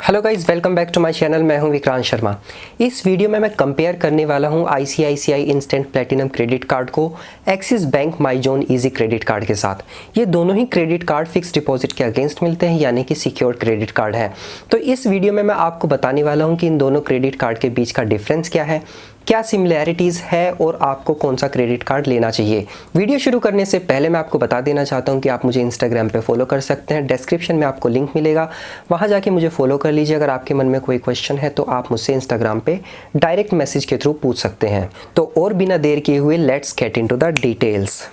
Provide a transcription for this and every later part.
Hello guys, welcome back to my channel. मैं हूं विक्रांत शर्मा। इस वीडियो में मैं कंपेयर करने वाला हूं ICICI instant platinum credit card को Axis bank my zone easy credit card के साथ। ये दोनों ही क्रेडिट कार्ड फिक्स डिपॉजिट के अगेंस्ट मिलते हैं, यानी कि सिक्योर्ड क्रेडिट कार्ड है। तो इस वीडियो में मैं आपको बताने वाला हूँ कि इन दोनों क्रेडिट कार्ड के बीच का डिफरेंस क्या है, क्या सिमिलैरिटीज़ है और आपको कौन सा क्रेडिट कार्ड लेना चाहिए। वीडियो शुरू करने से पहले मैं आपको बता देना चाहता हूं कि आप मुझे इंस्टाग्राम पे फॉलो कर सकते हैं। डिस्क्रिप्शन में आपको लिंक मिलेगा, वहां जाके मुझे फॉलो कर लीजिए। अगर आपके मन में कोई क्वेश्चन है तो आप मुझसे इंस्टाग्राम पे डायरेक्ट मैसेज के थ्रू पूछ सकते हैं। तो और बिना देर किए हुए let's get into the details.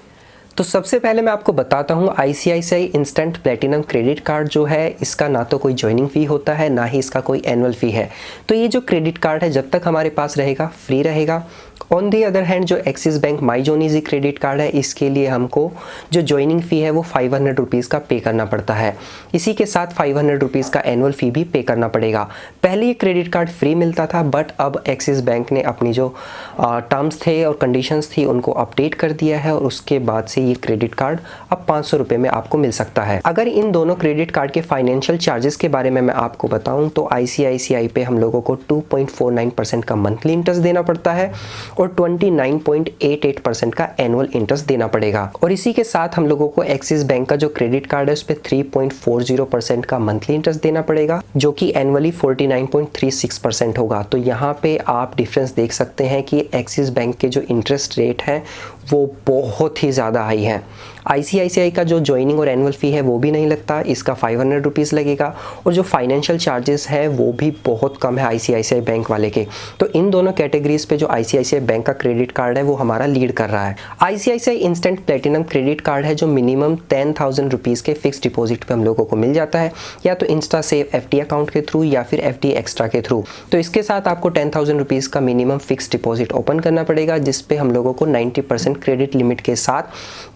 तो सबसे पहले मैं आपको बताता हूँ ICICI instant platinum credit card जो है, इसका ना तो कोई ज्वाइनिंग फ़ी होता है, ना ही इसका कोई एनुअल फ़ी है। तो ये जो क्रेडिट कार्ड है जब तक हमारे पास रहेगा फ्री रहेगा। ऑन दी अदर हैंड जो axis bank my zone easy credit card है, इसके लिए हमको जो ज्वाइनिंग फ़ी है वो 500 रुपीज़ का पे करना पड़ता है। इसी के साथ 500 रुपीज़ का एनुअल फ़ी भी पे करना पड़ेगा। पहले ये क्रेडिट कार्ड फ्री मिलता था, बट अब एक्सिस बैंक ने अपनी जो टर्म्स थे और कंडीशंस थी उनको अपडेट कर दिया है, और उसके बाद से ये क्रेडिट कार्ड अब 500 रुपये में आपको मिल सकता है। अगर इन दोनों क्रेडिट कार्ड के फाइनेंशियल चार्जेस के बारे में मैं आपको बताऊं तो आईसीआईसीआई पे हम लोगों को 2.49% का मंथली इंटरेस्ट देना पड़ता है और 29.88% का एनुअल इंटरेस्ट देना पड़ेगा। और इसी के साथ हम लोगों को एक्सिस बैंक का जो क्रेडिट कार्ड है उस पर 3.40% का मंथली इंटरेस्ट देना पड़ेगा, जो कि एनुअली 49.36% होगा। तो यहाँ पे आप डिफरेंस देख सकते हैं कि एक्सिस बैंक के जो इंटरेस्ट रेट है वो बहुत ही ज़्यादा हाई है। आईसीआईसीआई का जो ज्वाइनिंग और एनुअल फ़ी है वो भी नहीं लगता, इसका 500 रुपीज़ लगेगा, और जो फाइनेंशियल चार्जेस है वो भी बहुत कम है आईसीआईसीआई बैंक वाले के। तो इन दोनों कैटेगरीज पे जो आईसीआईसीआई बैंक का क्रेडिट कार्ड है वो हमारा लीड कर रहा है। ICICI instant platinum credit card है जो मिनिमम 10,000 रुपीज़ के फिक्स डिपॉजिट पे हम लोगों को मिल जाता है, या तो इंस्टा सेव एफडी अकाउंट के थ्रू या फिर एफडी एक्स्ट्रा के थ्रू। तो इसके साथ आपको 10,000 रुपीज़ का मिनिमम फिक्स डिपॉजिट ओपन करना पड़ेगा, जिसपे हम लोगों को 90% क्रेडिट लिमिट के साथ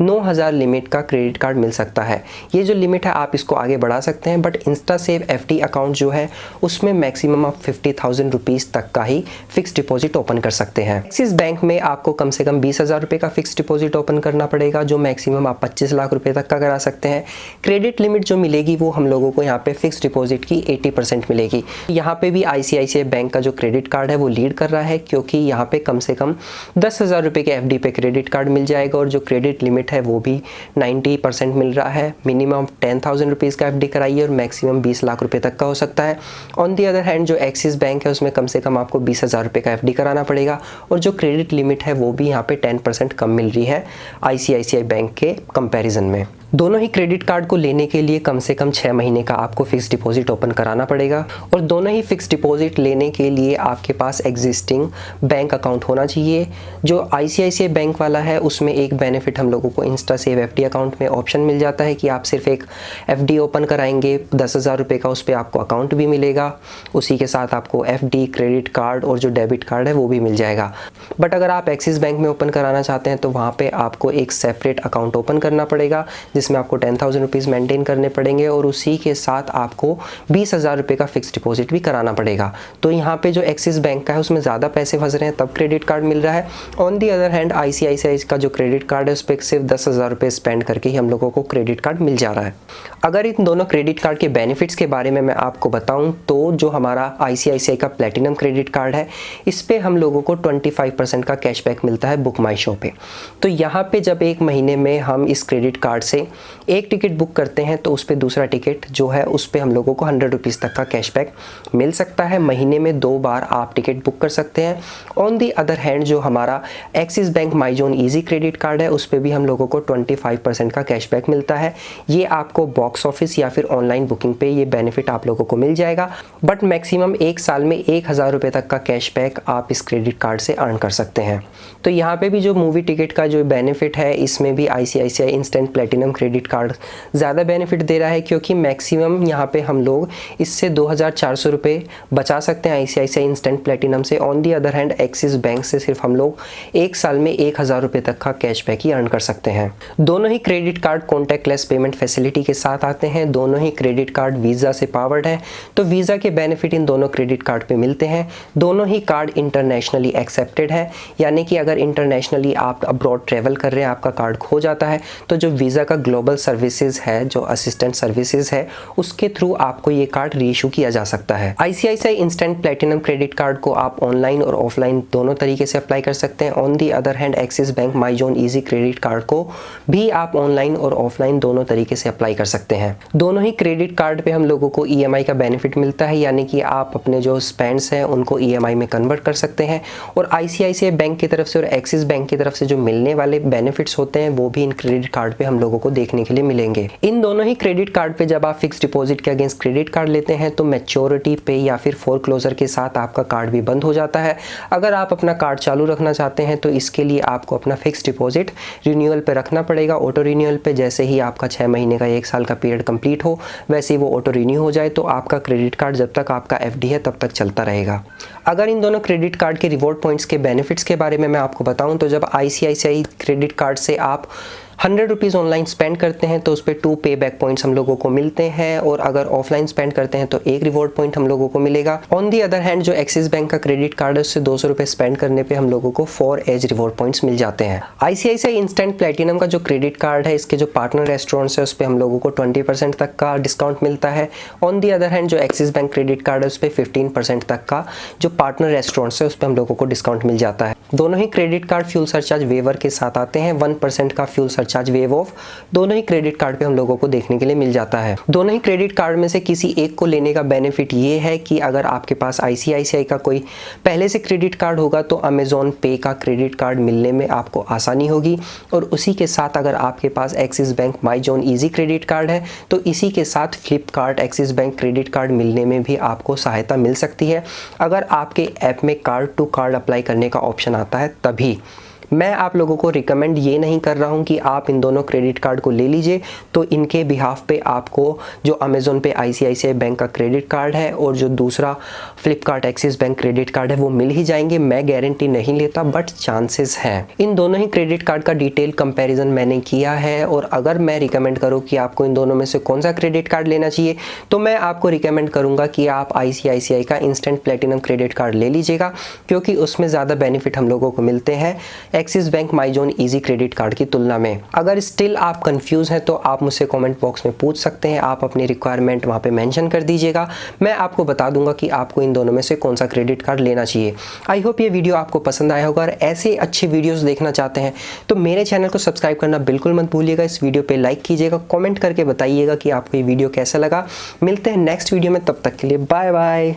9,000 लिमिट का क्रेडिट कार्ड मिल सकता है। ये जो लिमिट है आप इसको आगे बढ़ा सकते हैं, but Insta save FD account जो है उसमें मैक्सिमम आप 50,000 रुपीज़ तक का ही फिक्स डिपॉजिट ओपन कर सकते हैं। एक्सिस बैंक में आपको कम से कम 20,000 रुपये का फिक्स डिपॉजिट ओपन करना पड़ेगा, जो मैक्सिमम आप 25 लाख रुपये तक का करा सकते हैं। क्रेडिट लिमिट जो मिलेगी वो हम लोगों को यहाँ पे फिक्स डिपॉजिट की 80% मिलेगी। यहाँ पे भी आईसीआईसीआई बैंक का जो क्रेडिट कार्ड है वो लीड कर रहा है, क्योंकि यहाँ पे कम से कम 10,000 रुपये के एफडी पे क्रेडिट कार्ड मिल जाएगा, और जो क्रेडिट लिमिट है वो भी 90% मिल रहा है। मिनिमम 10,000 रुपीज़ का एफडी कराइए और मैक्सिमम 20 लाख रुपए तक का हो सकता है। ऑन दी अदर हैंड जो एक्सिस बैंक है उसमें कम से कम आपको 20,000 रुपये का एफडी कराना पड़ेगा, और जो क्रेडिट लिमिट है वो भी यहाँ पे 10% कम मिल रही है आईसीआईसीआई बैंक के कंपैरिजन में। दोनों ही क्रेडिट कार्ड को लेने के लिए कम से कम 6 महीने का आपको फिक्स डिपॉजिट ओपन कराना पड़ेगा, और दोनों ही फिक्स डिपॉजिट लेने के लिए आपके पास एग्जिस्टिंग बैंक अकाउंट होना चाहिए। जो आईसीआईसीआई बैंक वाला है उसमें एक बेनिफिट हम लोगों को इंस्टा सेव एफडी अकाउंट में ऑप्शन मिल जाता है कि आप सिर्फ एक एफडी ओपन कराएंगे 10,000 रुपये का, उस पर आपको अकाउंट भी मिलेगा, उसी के साथ आपको एफडी, क्रेडिट कार्ड और जो डेबिट कार्ड है वो भी मिल जाएगा। बट अगर आप एक्सिस बैंक में ओपन कराना चाहते हैं तो वहाँ पर आपको एक सेपरेट अकाउंट ओपन करना पड़ेगा, जिसमें आपको 10,000 रुपीज़ मेंटेन करने पड़ेंगे, और उसी के साथ आपको 20,000 रुपये का फिक्स डिपॉजिट भी कराना पड़ेगा। तो यहाँ पे जो एक्सिस बैंक का है उसमें ज़्यादा पैसे फंस रहे हैं, तब क्रेडिट कार्ड मिल रहा है। On the other hand ICICI का जो क्रेडिट कार्ड है उस पर सिर्फ 10,000 रुपये स्पेंड करके ही हम लोगों को क्रेडिट कार्ड मिल जा रहा है। अगर इन दोनों क्रेडिट कार्ड के बेनिफिट्स के बारे में मैं आपको बताऊँ तो जो हमारा आईसीआईसीआई का प्लेटिनम क्रेडिट कार्ड है इस पर हम लोगों को 25% का कैशबैक मिलता है बुक माई शो पे। तो यहाँ पे जब एक महीने में हम इस क्रेडिट कार्ड से एक टिकट बुक करते हैं तो उस पर दूसरा टिकट जो है उस पर हम लोगों को 100 रुपीज़ तक का कैशबैक मिल सकता है। महीने में 2 बार आप टिकट बुक कर सकते हैं। ऑन दी अदर हैंड जो हमारा axis bank my zone easy credit card है उस पर भी हम लोगों को 25% का कैशबैक मिलता है। ये आपको बॉक्स ऑफिस या फिर ऑनलाइन बुकिंग पे ये बेनिफिट आप लोगों को मिल जाएगा, बट मैक्सिमम एक साल में 1,000 रुपये तक का कैशबैक आप इस क्रेडिट कार्ड से अर्न कर सकते हैं। तो यहाँ पे भी जो मूवी टिकट का जो बेनिफिट है इसमें भी ICICI instant platinum credit card ज़्यादा बेनिफिट दे रहा है, क्योंकि मैक्सिमम यहाँ पे हम लोग इससे 2,400 रुपये बचा सकते हैं आईसीआईसीआई इंस्टेंट प्लेटिनम से। On the other hand Axis bank से सिर्फ हम लोग एक साल में 1,000 रुपये तक का कैशबैक ही अर्न कर सकते हैं। दोनों ही credit card contactless payment facility के साथ आते हैं। दोनों ही क्रेडिट कार्ड वीज़ा से पावर्ड है, तो वीज़ा के बेनिफिट इन दोनों क्रेडिट कार्ड पे मिलते हैं। दोनों ही कार्ड इंटरनेशनली एक्सेप्टेड है, यानी कि अगर इंटरनेशनली आप अब्रॉड ट्रेवल कर रहे हैं, आपका कार्ड खो जाता है, तो जो वीज़ा का ग्लोबल सर्विसेज है, जो असिस्टेंट सर्विसेज है, उसके थ्रू आपको ये कार्ड रीइशू किया जा सकता है। ICICI instant platinum credit card को आप ऑनलाइन और ऑफलाइन दोनों तरीके से अप्लाई कर सकते हैं। On the other hand Axis bank my zone easy credit card को भी आप ऑनलाइन और ऑफलाइन दोनों तरीके से अप्लाई कर सकते हैं। दोनों ही क्रेडिट कार्ड पे हम लोगों को EMI का बेनिफिट मिलता है, यानी कि आप अपने जो स्पेंड्स हैं उनको EMI में कन्वर्ट कर सकते हैं। और ICICI बैंक की तरफ से और एक्सिस बैंक की तरफ से जो मिलने वाले बेनिफिट्स होते हैं वो भी इन क्रेडिट कार्ड पे हम लोगों को देखने के लिए मिलेंगे। इन दोनों ही क्रेडिट कार्ड पे जब आप फिक्स डिपॉजिट के अगेंस्ट क्रेडिट कार्ड लेते हैं तो मैच्योरिटी पे या फिर फोरक्लोजर के साथ आपका कार्ड भी बंद हो जाता है। अगर आप अपना कार्ड चालू रखना चाहते हैं तो इसके लिए आपको अपना फिक्स डिपॉजिट रिन्यूअल पे रखना पड़ेगा, ऑटो रिन्यूअल पे। जैसे ही आपका 6 महीने का 1 साल का पीरियड कंप्लीट हो वैसे ही वो ऑटो रिन्यू हो जाए तो आपका क्रेडिट कार्ड जब तक आपका FD है तब तक चलता रहेगा। अगर इन दोनों क्रेडिट कार्ड के रिवॉर्ड पॉइंट्स के बेनिफिट्स के बारे में मैं आपको बताऊं तो जब ICICI क्रेडिट कार्ड से आप 100 रुपीज़ ऑनलाइन स्पेंड करते हैं तो उस पर 2 पे बैक पॉइंट्स हम लोगों को मिलते हैं, और अगर ऑफलाइन स्पेंड करते हैं तो 1 रिवॉर्ड पॉइंट हम लोगों को मिलेगा। ऑन दी अदर हैंड जो एक्सिस बैंक का क्रेडिट कार्ड है उससे 200 रुपये स्पेंड करने पे हम लोगों को 4 एज रिवॉर्ड पॉइंट्स मिल जाते हैं। ICICI इंस्टेंट प्लेटिनम का जो क्रेडिट कार्ड है, इसके जो पार्टनर रेस्टोरेंट्स है उस पर हम लोगों को 20% तक का डिस्काउंट मिलता है। ऑन दी अदर हैंड जो एक्सिस बैंक क्रेडिट कार्ड है उस पर 15% तक का जो पार्टनर रेस्टोरेंट्स है उस पर हम लोगों को डिस्काउंट मिल जाता है। दोनों ही credit card fuel surcharge waiver के साथ आते हैं। 1% का फ्यूल सरचार्ज वेव ऑफ दोनों ही क्रेडिट कार्ड पे हम लोगों को देखने के लिए मिल जाता है। दोनों ही क्रेडिट कार्ड में से किसी एक को लेने का बेनिफिट ये है कि अगर आपके पास ICICI का कोई पहले से क्रेडिट कार्ड होगा तो अमेजॉन पे का क्रेडिट कार्ड मिलने में आपको आसानी होगी, और उसी के साथ अगर आपके पास Axis bank my zone easy credit card है तो इसी के साथ Flipkart Axis bank credit card मिलने में भी आपको सहायता मिल सकती है। अगर आपके ऐप में कार्ड टू कार्ड अप्लाई करने का ऑप्शन आता है तभी। मैं आप लोगों को रिकमेंड ये नहीं कर रहा हूँ कि आप इन दोनों क्रेडिट कार्ड को ले लीजिए, तो इनके बिहाफ पे आपको जो अमेज़ॉन पे ICICI बैंक का क्रेडिट कार्ड है और जो दूसरा Flipkart Axis bank credit card है वो मिल ही जाएंगे। मैं गारंटी नहीं लेता बट चांसेस हैं। इन दोनों ही क्रेडिट कार्ड का डिटेल कंपैरिजन मैंने किया है, और अगर मैं रिकमेंड करूँ कि आपको इन दोनों में से कौन सा क्रेडिट कार्ड लेना चाहिए तो मैं आपको रिकमेंड करूँगा कि आप ICICI का इंस्टेंट प्लेटिनम क्रेडिट कार्ड ले लीजिएगा, क्योंकि उसमें ज़्यादा बेनिफिट हम लोगों को मिलते हैं Axis bank my zone easy credit card की तुलना में। अगर स्टिल आप कंफ्यूज हैं तो आप मुझसे कमेंट बॉक्स में पूछ सकते हैं। आप अपनी रिक्वायरमेंट वहां पे मेंशन कर दीजिएगा, मैं आपको बता दूंगा कि आपको इन दोनों में से कौन सा क्रेडिट कार्ड लेना चाहिए। आई होप ये वीडियो आपको पसंद आया होगा, और ऐसे अच्छे वीडियोस देखना चाहते हैं तो मेरे चैनल को सब्सक्राइब करना बिल्कुल मत भूलिएगा। इस वीडियो पे लाइक कीजिएगा, कमेंट करके बताइएगा कि आपको ये वीडियो कैसा लगा। मिलते हैं नेक्स्ट वीडियो में, तब तक के लिए बाय बाय।